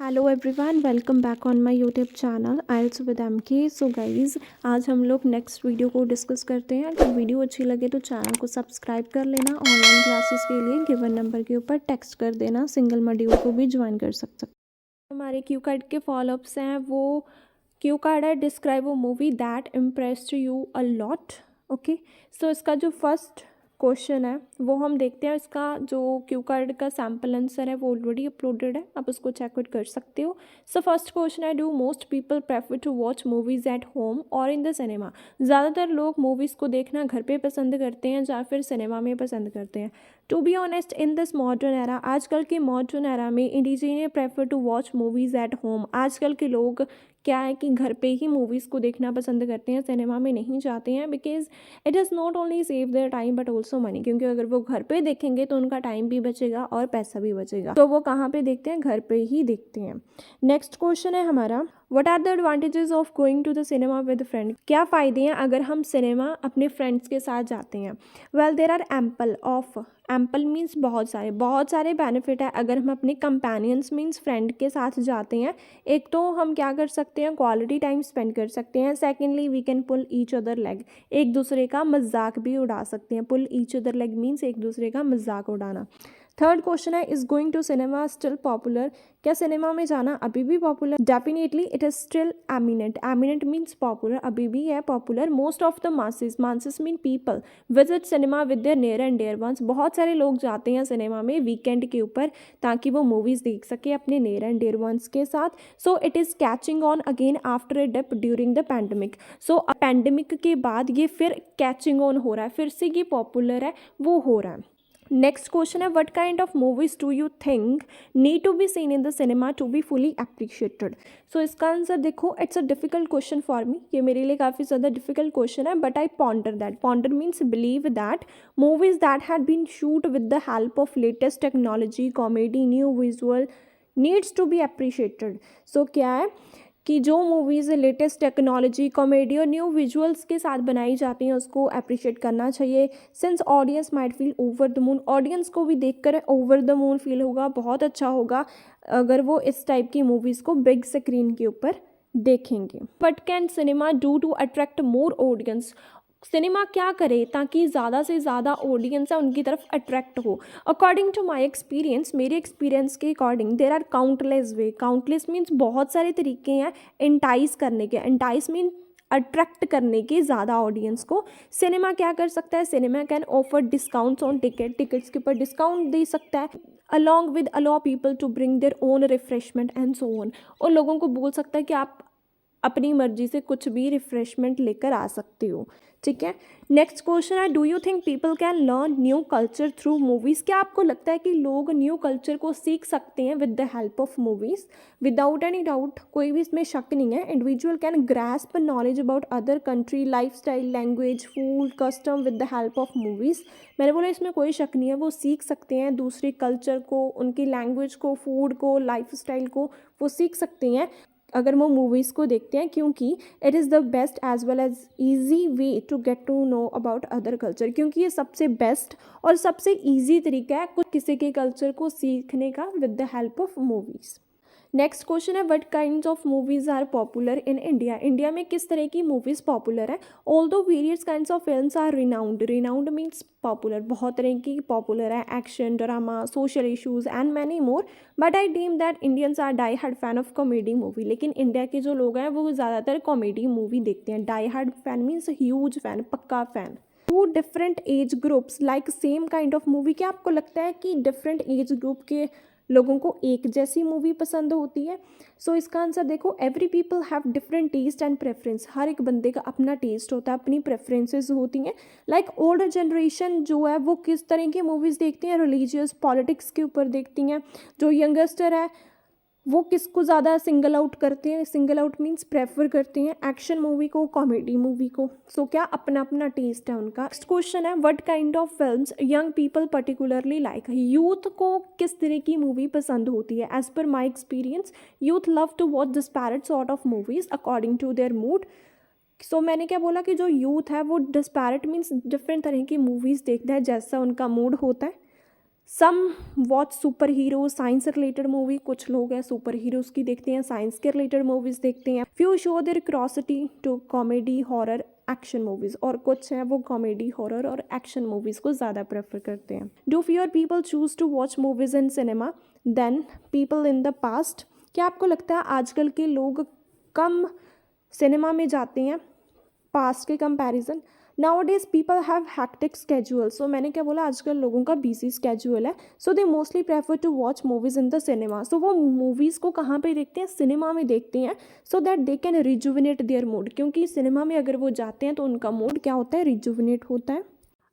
Hello everyone, welcome back on my YouTube channel IELTS with MK. So guys, आज हम लोग next video को discuss करते हैं। अगर वीडियो अच्छी लगे तो चैनल को सब्सक्राइब कर लेना। ऑनलाइन क्लासेस के लिए गिवन नंबर के ऊपर टेक्स्ट कर देना। सिंगल मॉड्यूल को भी ज्वाइन कर सकते। हमारे क्यू कार्ड के फॉलोअप्स हैं। वो क्यू कार्ड है, describe a movie that impressed you a lot. Okay, so इसका जो फर्स्ट क्वेश्चन है वो हम देखते हैं। इसका जो क्यू कार्ड का सैम्पल आंसर है वो ऑलरेडी अपलोडेड है, आप उसको चेकआउट कर सकते हो। सो फर्स्ट क्वेश्चन है, do most people prefer to watch movies at home और इन द सिनेमा। ज़्यादातर लोग मूवीज़ को देखना घर पे पसंद करते हैं या फिर सिनेमा में पसंद करते हैं। To be honest, in this modern era, आजकल के मॉडर्न एरा में indigenous prefer to watch movies at home. आजकल के लोग क्या है कि घर पे ही मूवीज़ को देखना पसंद करते हैं, सिनेमा में नहीं जाते हैं। Because it is not only save their time but also money, क्योंकि अगर वो घर पे देखेंगे तो उनका टाइम भी बचेगा और पैसा भी बचेगा। तो वो कहाँ पे देखते हैं? घर पे ही देखते हैं। नेक्स्ट क्वेश्चन है हमारा, what are the advantages of going to the cinema with friend. क्या फ़ायदे हैं अगर हम सिनेमा अपने फ्रेंड्स के साथ जाते हैं? Well, there are ample means बहुत सारे बेनिफिट है अगर हम अपने कंपेनियंस मीन्स फ्रेंड के साथ जाते हैं। एक तो हम क्या कर सकते हैं, क्वालिटी टाइम स्पेंड कर सकते हैं। Secondly, we can pull each other leg, एक दूसरे का मजाक भी उड़ा सकते हैं। Pull each other leg means एक दूसरे का मजाक उड़ाना। थर्ड क्वेश्चन है, is going to cinema still popular. क्या सिनेमा में जाना अभी भी popular? Definitely it is still eminent. Eminent means popular, अभी भी है popular. Most of the masses mean people visit cinema with their near and dear ones. बहुत सारे लोग जाते हैं सिनेमा में वीकेंड के ऊपर ताकि वो मूवीज़ देख सके अपने नियर एंड डियर वंस के साथ। So it is catching on again after a dip during the pandemic. So pandemic के बाद ये फिर कैचिंग ऑन हो रहा है, फिर से ये पॉपुलर है, वो हो रहा है। नेक्स्ट क्वेश्चन है, what kind of movies do you think need to be seen in the cinema to be fully appreciated. So इसका आंसर देखो, it's a difficult question for me, ये मेरे लिए काफ़ी ज़्यादा डिफिकल्ट क्वेश्चन है। But I ponder means believe that movies that had been shoot with the help of latest technology, comedy, new visual needs to be appreciated. So क्या है कि जो मूवीज़ लेटेस्ट टेक्नोलॉजी, कॉमेडी और new visuals के साथ बनाई जाती हैं उसको अप्रिशिएट करना चाहिए। Since audience might feel over the moon, audience को भी देखकर ओवर द मून फील होगा, बहुत अच्छा होगा अगर वो इस टाइप की मूवीज़ को बिग स्क्रीन के ऊपर देखेंगे। But can cinema do to attract more audience. Cinema क्या करे ताकि ज़्यादा से ज़्यादा ऑडियंस है उनकी तरफ अट्रैक्ट हो। अकॉर्डिंग टू माई एक्सपीरियंस, मेरे एक्सपीरियंस के according, there are countless way. Countless means बहुत सारे तरीके हैं एंटाइज करने के। एंटाइज मीन अट्रैक्ट करने के ज़्यादा ऑडियंस को। सिनेमा क्या कर सकता है? Cinema can offer discounts on tickets के ऊपर डिस्काउंट दे सकता है। Along with allow people to bring their own refreshment and so on. और लोगों को बोल सकता है कि आप अपनी मर्जी से कुछ भी रिफ्रेशमेंट लेकर आ सकते हो। ठीक है, नेक्स्ट क्वेश्चन है, do you think people can learn new culture through movies. क्या आपको लगता है कि लोग न्यू कल्चर को सीख सकते हैं with the help of movies? Without any doubt, कोई भी इसमें शक नहीं है। Individual can grasp knowledge about other country, life style, language, food, custom with the help of movies. मैंने बोला इसमें कोई शक नहीं है, वो सीख सकते हैं दूसरे कल्चर को, उनकी लैंग्वेज को, फूड को, लाइफ स्टाइल को वो सीख सकते हैं अगर वो मूवीज़ को देखते हैं, क्योंकि it is the best as well as easy way to get to know about other culture. क्योंकि ये सबसे बेस्ट और सबसे ईजी तरीका है कुछ किसी के कल्चर को सीखने का with the help of movies. Next question है, what kinds of movies are popular in India. India में किस तरह की मूवीज़ पॉपुलर है? Although various kinds of films are renowned means popular, बहुत तरह की पॉपुलर है। Action, drama, social issues and many more. But I deem that Indians are die hard fan of comedy movie. लेकिन India के जो लोग हैं वो ज़्यादातर कॉमेडी मूवी देखते हैं। Die hard fan means huge fan, पक्का fan. Two different age groups like same kind of movie. क्या आपको लगता है कि डिफरेंट एज ग्रुप के लोगों को एक जैसी मूवी पसंद होती है? सो इसका आंसर देखो, every people have different taste and preference. हर एक बंदे का अपना टेस्ट होता है, अपनी प्रेफरेंसेस होती हैं। लाइक ओल्डर जनरेशन जो है वो किस तरह की मूवीज़ देखती हैं? रिलीजियस, पॉलिटिक्स के ऊपर देखती हैं। जो यंगस्टर है वो किसको ज़्यादा सिंगल आउट करते हैं? सिंगल आउट मीन्स प्रेफर करते हैं एक्शन मूवी को, कॉमेडी मूवी को। सो क्या अपना अपना टेस्ट है उनका। नेक्स्ट क्वेश्चन है, what kind of films young people particularly like. Youth को किस तरह की मूवी पसंद होती है? As per my experience, youth love to watch disparate sort of movies according to their mood. So मैंने क्या बोला कि जो यूथ है वो डिस्पैरेट मीन्स डिफरेंट तरह की मूवीज़ देखता है जैसा उनका मूड होता है। Some watch super hero science related movie, कुछ लोग हैं सुपर हीरोज़ की देखते हैं, साइंस के रिलेटेड मूवीज़ देखते हैं। Few show their curiosity to comedy horror action movies, और कुछ हैं वो कॉमेडी हॉरर और एक्शन मूवीज़ को ज़्यादा प्रेफर करते हैं। Do fewer people choose to watch movies in cinema than people in the past? क्या आपको लगता है आजकल के लोग कम सिनेमा में जाते हैं पास्ट के comparison? Nowadays people have hectic schedule, so मैंने क्या बोला, आजकल लोगों का बिजी स्केड्यूल है, so they mostly prefer to watch movies in the cinema. So वो मूवीज़ को कहाँ पे देखते हैं, सिनेमा में देखते हैं, so that they can rejuvenate their mood, क्योंकि सिनेमा में अगर वो जाते हैं तो उनका मूड क्या होता है, रिजुविनेट होता है,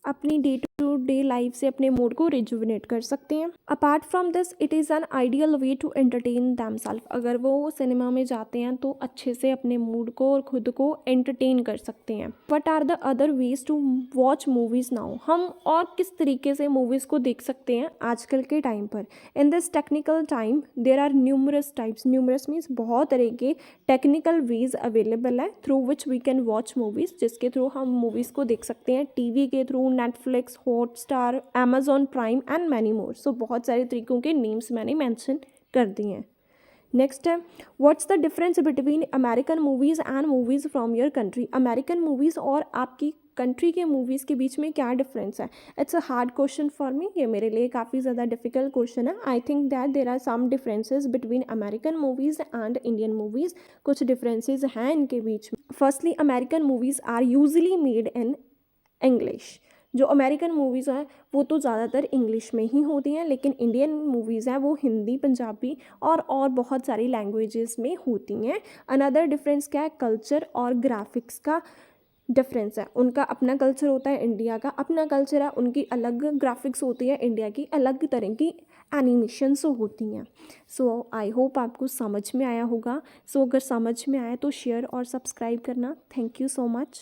अपनी डे टू डे लाइफ से अपने मूड को रिजुविनेट कर सकते हैं। Apart from this it is an ideal way to entertain themselves, अगर वो सिनेमा में जाते हैं तो अच्छे से अपने मूड को और खुद को एंटरटेन कर सकते हैं। What are the other ways to watch movies now, हम और किस तरीके से मूवीज़ को देख सकते हैं आजकल के टाइम पर? In this technical time there are numerous types, numerous means बहुत तरह के टेक्निकल वेज अवेलेबल है through which we can watch movies, जिसके थ्रू हम मूवीज़ को देख सकते हैं, टीवी के थ्रू, Netflix, Hotstar, Amazon Prime and many more. So बहुत सारे तरीकों के नेम्स मैंने मेंशन कर दिए हैं। नेक्स्ट है, what's the difference between American movies and movies from your country? American movies और आपकी कंट्री के मूवीज़ के बीच में क्या डिफरेंस है? It's a hard question for me, ये मेरे लिए काफ़ी ज़्यादा डिफिकल्ट क्वेश्चन है। I think that there are some differences between American movies and Indian movies, कुछ डिफरेंसेस हैं इनके बीच में। Firstly, American movies are usually made in English, जो अमेरिकन मूवीज़ हैं वो तो ज़्यादातर इंग्लिश में ही होती हैं, लेकिन इंडियन मूवीज़ हैं वो हिंदी, पंजाबी और बहुत सारी लैंग्वेजेस में होती हैं। अनदर डिफरेंस क्या है, कल्चर और ग्राफिक्स का डिफरेंस है। उनका अपना कल्चर होता है, इंडिया का अपना कल्चर है, उनकी अलग ग्राफिक्स होती है, इंडिया की अलग तरह की एनिमेशंस होती हैं। सो आई होप आपको समझ में आया होगा। सो अगर समझ में आया तो शेयर और सब्सक्राइब करना। Thank you so much.